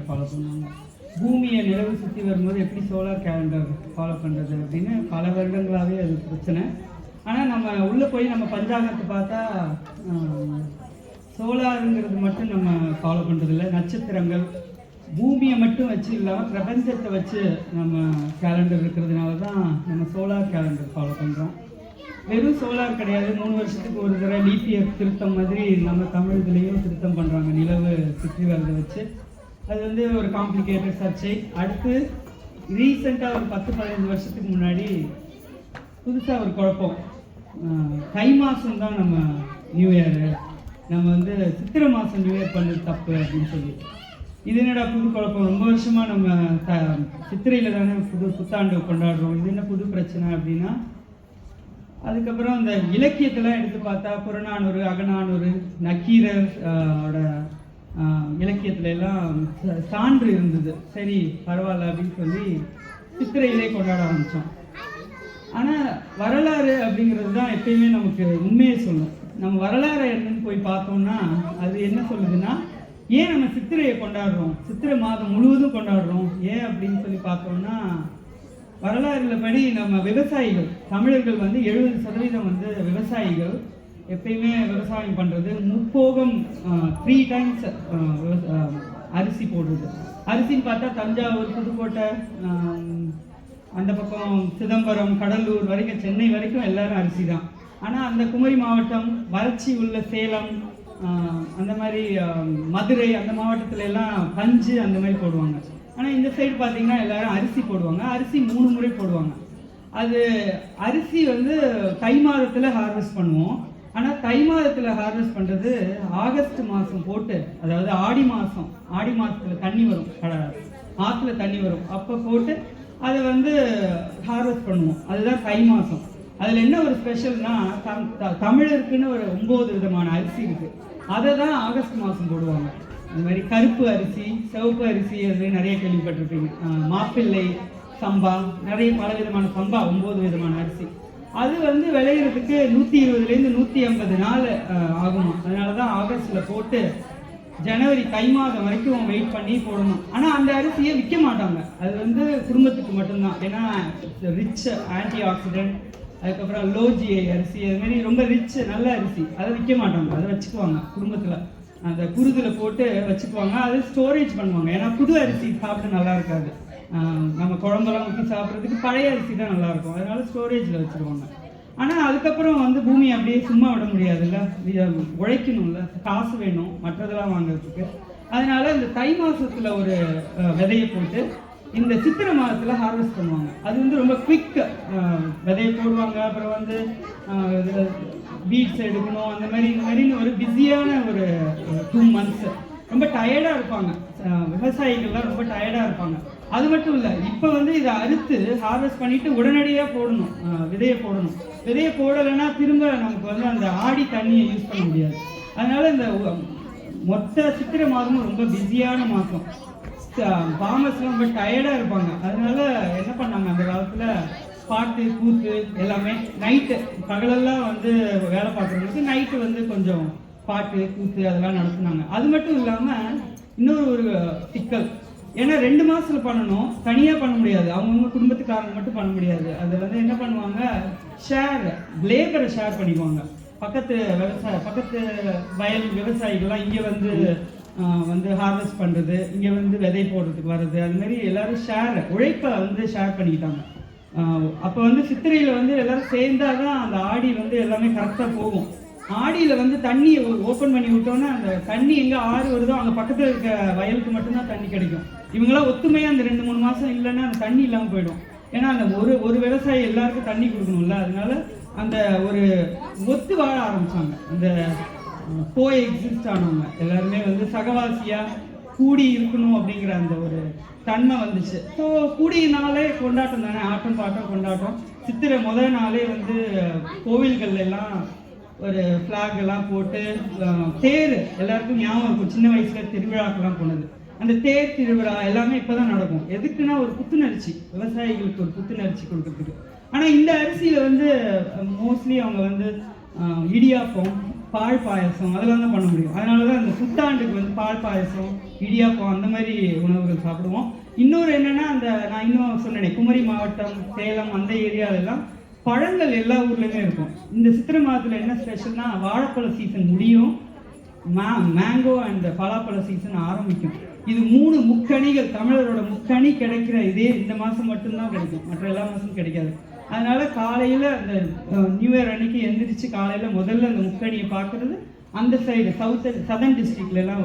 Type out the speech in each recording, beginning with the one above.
Calendar follow பண்ணுவாங்க. பூமியை நிலவு சுற்றி வரும்போது எப்படி சோலார் கேலண்டர் ஃபாலோ பண்ணுறது அப்படின்னு பல வருடங்களாகவே அது பிரச்சனை. ஆனால் நம்ம உள்ளே போய் நம்ம பஞ்சாங்கத்தை பார்த்தா சோலாருங்கிறது மட்டும் நம்ம ஃபாலோ பண்ணுறதில்ல. நட்சத்திரங்கள் பூமியை மட்டும் வச்சு இல்லாமல் பிரபஞ்சத்தை வச்சு நம்ம கேலண்டர் இருக்கிறதுனால தான் நம்ம சோலார் கேலண்டர் ஃபாலோ பண்ணுறோம். வெறும் சோலார் கிடையாது, 3 வருஷத்துக்கு ஒரு தடவை லீப் இயர் திருத்தம் மாதிரி நம்ம தமிழ் இதுலேயும் திருத்தம் பண்ணுறாங்க நிலவு சுற்றி வரதை வச்சு. அது வந்து ஒரு காம்ப்ளிகேட்டட் சர்ச்சை. அடுத்து ரீசெண்டாக ஒரு 10-15 வருஷத்துக்கு முன்னாடி புதுசாக ஒரு குழப்பம், தை மாதம் தான் நம்ம நியூ இயரு, நம்ம வந்து சித்திரை மாதம் நியூ இயர் பண்ணது தப்பு அப்படின்னு சொல்லி. இது என்னடா புது குழப்பம், ரொம்ப வருஷமாக நம்ம சித்திரையில் தானே புத்தாண்டு கொண்டாடுறோம், இது என்ன புது பிரச்சனை அப்படின்னா, அதுக்கப்புறம் இந்த இலக்கியத்தெல்லாம் எடுத்து பார்த்தா புறநானூறு, அகநானூறு, நக்கீரர் இலக்கியத்துல எல்லாம் சான்று இருந்தது. சரி பரவாயில்ல அப்படின்னு சொல்லி சித்திரையிலே கொண்டாட ஆரம்பித்தோம். ஆனால் வரலாறு அப்படிங்கிறது தான் எப்பயுமே நமக்கு உண்மையை சொல்லும். நம்ம வரலாறு என்னன்னு போய் பார்த்தோம்னா அது என்ன சொல்லுதுன்னா, ஏன் நம்ம சித்திரையை கொண்டாடுறோம், சித்திரை மாதம் முழுவதும் கொண்டாடுறோம் ஏன் அப்படின்னு சொல்லி பார்த்தோம்னா, வரலாறுல படி நம்ம விவசாயிகள் தமிழர்கள் வந்து 70% வந்து விவசாயிகள். எப்பயுமே விவசாயம் பண்ணுறது முப்போகம் 3 times அரிசி போடுறது. அரிசின்னு பார்த்தா தஞ்சாவூர், புதுக்கோட்டை, அந்த பக்கம் சிதம்பரம், கடலூர் வரைக்கும், சென்னை வரைக்கும் எல்லாரும் அரிசி தான். ஆனால் அந்த குமரி மாவட்டம், வறட்சி உள்ள சேலம், அந்த மாதிரி மதுரை, அந்த மாவட்டத்துல எல்லாம் பஞ்சு அந்த மாதிரி போடுவாங்க. ஆனால் இந்த சைடு பார்த்தீங்கன்னா எல்லாரும் அரிசி போடுவாங்க. அரிசி 3 முறை போடுவாங்க. அது அரிசி வந்து தை மாதத்தில் ஹார்வெஸ்ட் பண்ணுவோம். ஆனால் தை மாதத்தில் ஹார்வெஸ்ட் பண்ணுறது ஆகஸ்ட் மாதம் போட்டு, அதாவது ஆடி மாதத்தில் தண்ணி வரும், ஆற்றுல தண்ணி வரும், அப்போ போட்டு அதை வந்து ஹார்வெஸ்ட் பண்ணுவோம். அதுதான் தை மாதம். அதில் என்ன ஒரு ஸ்பெஷல்னா, தமிழருக்குன்னு ஒரு 9 விதமான அரிசி இருக்குது. அதை தான் ஆகஸ்ட் மாதம் போடுவாங்க. இந்த மாதிரி கருப்பு அரிசி, சிவப்பு அரிசி, அது நிறைய கேள்விப்பட்டிருப்பீங்க. மாப்பிள்ளை சம்பா, நிறைய பல விதமான சம்பா, 9 விதமான அரிசி. அது வந்து விளையிறதுக்கு 120 to 150 நாள் ஆகுமா. அதனால தான் ஆகஸ்டில் போட்டு ஜனவரி தை மாதம் வரைக்கும் வெயிட் பண்ணி போடணும். ஆனால் அந்த அரிசியை விற்க மாட்டாங்க. அது வந்து குடும்பத்துக்கு மட்டும்தான். ஏன்னா ரிச் ஆன்டி ஆக்சிடென்ட், அதுக்கப்புறம் லோ ஜிஐ அரிசி, அது மாதிரி ரொம்ப ரிச் நல்ல அரிசி, அதை விற்க மாட்டாங்க. அதை வச்சுக்குவாங்க குடும்பத்தில், அந்த குருதில் போட்டு வச்சுக்குவாங்க. அதை ஸ்டோரேஜ் பண்ணுவாங்க. ஏன்னா புது அரிசி சாப்பிட்டு நல்லா இருக்காது, நம்ம குழம்பெல்லாம் ஊற்றி சாப்பிட்றதுக்கு பழைய அரிசி தான் நல்லாயிருக்கும். அதனால ஸ்டோரேஜில் வச்சுருவாங்க. ஆனால் அதுக்கப்புறம் வந்து பூமி அப்படியே சும்மா விட முடியாதுல்ல, உழைக்கணும்ல, காசு வேணும் மற்றதெல்லாம் வாங்குறதுக்கு. அதனால இந்த தை மாதத்தில் ஒரு விதையை போட்டு இந்த சித்திரை மாதத்தில் ஹார்வெஸ்ட் பண்ணுவாங்க. அது வந்து ரொம்ப குவிக், விதையை போடுவாங்க. அப்புறம் வந்து பீட்ஸ் எடுக்கணும், அந்த மாதிரின்னு ஒரு பிஸியான ஒரு 2 months. ரொம்ப டயர்டாக இருப்பாங்க விவசாயிகள்லாம், ரொம்ப டயர்டாக இருப்பாங்க. அது மட்டும் இல்லை, இப்போ வந்து இதை அறுத்து ஹார்வெஸ்ட் பண்ணிவிட்டு உடனடியாக போடணும், விதையை போடணும். விதையை போடலைன்னா திரும்ப நமக்கு வந்து அந்த ஆடி தண்ணியை யூஸ் பண்ண முடியாது. அதனால் இந்த மொத்த சித்திரை மாதமும் ரொம்ப பிஸியான மாதம். ஃபார்மர்ஸ்லாம் ரொம்ப டயர்டாக இருப்பாங்க. அதனால என்ன பண்ணாங்க அந்த காலத்தில், பாட்டு கூத்து எல்லாமே நைட்டு, பகலெல்லாம் வந்து வேலை பார்க்குறவங்களுக்கு நைட்டு வந்து கொஞ்சம் பாட்டு கூத்து அதெல்லாம் நடத்துனாங்க. அது மட்டும் இல்லாமல் இன்னொரு ஒரு சிக்கல், ஏன்னா 2 மாதத்தில் பண்ணணும், தனியாக பண்ண முடியாது, அவங்கவுங்க குடும்பத்துக்காரங்க மட்டும் பண்ண முடியாது. அது வந்து என்ன பண்ணுவாங்க, லேபரை ஷேர் பண்ணிக்குவாங்க. பக்கத்து வயல் விவசாயிகள்லாம் இங்கே வந்து ஹார்வெஸ்ட் பண்ணுறது, இங்கே வந்து விதை போடுறதுக்கு வர்றது, அது மாதிரி எல்லோரும் உழைப்பை வந்து ஷேர் பண்ணிக்கிட்டாங்க. அப்போ வந்து சித்திரையில் வந்து எல்லோரும் சேர்ந்தால் தான் அந்த ஆடி வந்து எல்லாமே கரெக்டாக போகும். ஆடியில் வந்து தண்ணியை ஓப்பன் பண்ணி விட்டோன்னா அந்த தண்ணி எங்கே ஆறு வருதோ அங்கே பக்கத்தில் இருக்க வயலுக்கு மட்டும்தான் தண்ணி கிடைக்கும். இவங்களாம் ஒத்துமையாக அந்த 2-3 மாதம் இல்லைன்னா அந்த தண்ணி இல்லாமல் போயிடும். ஏன்னா அந்த ஒரு விவசாயி எல்லாருக்கும் தண்ணி கொடுக்கணும்ல. அதனால அந்த ஒரு ஒத்து வாழ ஆரம்பித்தாங்க. இந்த கோ எக்ஸிஸ்ட் ஆனவங்க எல்லாருமே வந்து சகவாசியாக கூடி இருக்கணும் அப்படிங்கிற அந்த ஒரு தன்மை வந்துச்சு. ஸோ கூடியினாலே கொண்டாட்டம் தானே, ஆட்டம் பாட்டம் கொண்டாட்டம். சித்திரை முதல் நாளே வந்து கோவில்கள் எல்லாம் ஒரு ஃப்ளாக் எல்லாம் போட்டு, தேர் எல்லாருக்கும் ஞாபகம் இருக்கும், சின்ன வயசுல திருவிழாக்கெல்லாம் போனது. அந்த தேர் திருவிழா எல்லாமே இப்போதான் நடக்கும். எதுக்குன்னா ஒரு புத்துணர்ச்சி, விவசாயிகளுக்கு ஒரு புத்துணர்ச்சி கொடுக்கறதுக்கு. ஆனால் இந்த அரிசியில் வந்து மோஸ்ட்லி அவங்க வந்து இடியாப்பம், பால் பாயசம் அதெல்லாம் தான் பண்ண முடியும். அதனால தான் இந்த புத்தாண்டுக்கு வந்து பால் பாயசம், இடியாப்பம் அந்த மாதிரி உணவுகள் சாப்பிடுவோம். இன்னொரு என்னன்னா, அந்த நான் இன்னும் சொன்னேனே, குமரி மாவட்டம், சேலம் அந்த ஏரியாலெல்லாம் பழங்கள் எல்லா ஊர்லேயுமே இருக்கும். இந்த சித்திரை மாதத்தில் என்ன ஸ்பெஷல்னா, வாழைப்பழ சீசன் முடியும், மேங்கோ அண்ட் பலாப்பழ சீசன் ஆரம்பிக்கும். இது 3 முக்கணிகள், தமிழரோட முக்கணி கிடைக்கிற இதே இந்த மாதம் மட்டும்தான் கிடைக்கும், மற்ற எல்லா மாதமும் கிடைக்காது. அதனால காலையில் அந்த நியூ இயர் அன்னைக்கு எந்திரிச்சு காலையில் முதல்ல அந்த முக்கணியை பார்க்குறது அந்த சைடு சதர்ன் டிஸ்ட்ரிக்ட்லாம்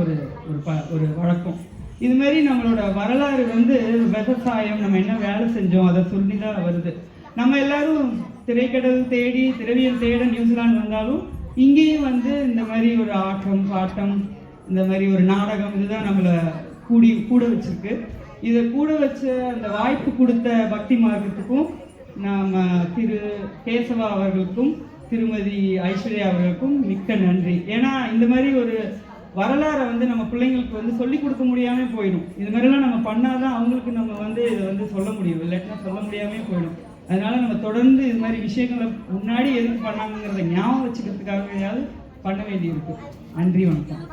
ஒரு வழக்கம். இது மாதிரி நம்மளோட வரலாறு வந்து விவசாயம், நம்ம என்ன வேலை செஞ்சோம் அதை சொல்லி தான் வருது. நம்ம எல்லாரும் திரைக்கடல் தேடி திரவியல் தேட நியூசிலாந்து வந்தாலும் இங்கேயும் வந்து இந்த மாதிரி ஒரு ஆட்டம் பாட்டம், இந்த மாதிரி ஒரு நாடகம், இதுதான் நம்மளை கூட வச்சிருக்கு. இதை கூட வச்ச அந்த வாய்ப்பு கொடுத்த பக்தி மார்க்கத்துக்கும் நாம் திரு கேசவா அவர்களுக்கும் திருமதி ஐஸ்வர்யா அவர்களுக்கும் மிக்க நன்றி. ஏன்னா இந்த மாதிரி ஒரு வரலாறை வந்து நம்ம பிள்ளைங்களுக்கு வந்து சொல்லி கொடுக்க முடியாமல் போயிடும். இது மாதிரிலாம் நம்ம பண்ணாதான் அவங்களுக்கு நம்ம வந்து இதை வந்து சொல்ல முடியும், இல்லாட்டினா சொல்ல முடியாமே போயிடும். அதனால நம்ம தொடர்ந்து இது மாதிரி விஷயங்களை முன்னாடி எதுக்கு பண்ணாங்கிறத ஞாபகம் வச்சுக்கிறதுக்காகவே பண்ண வேண்டியிருக்கு. நன்றி, வணக்கம்.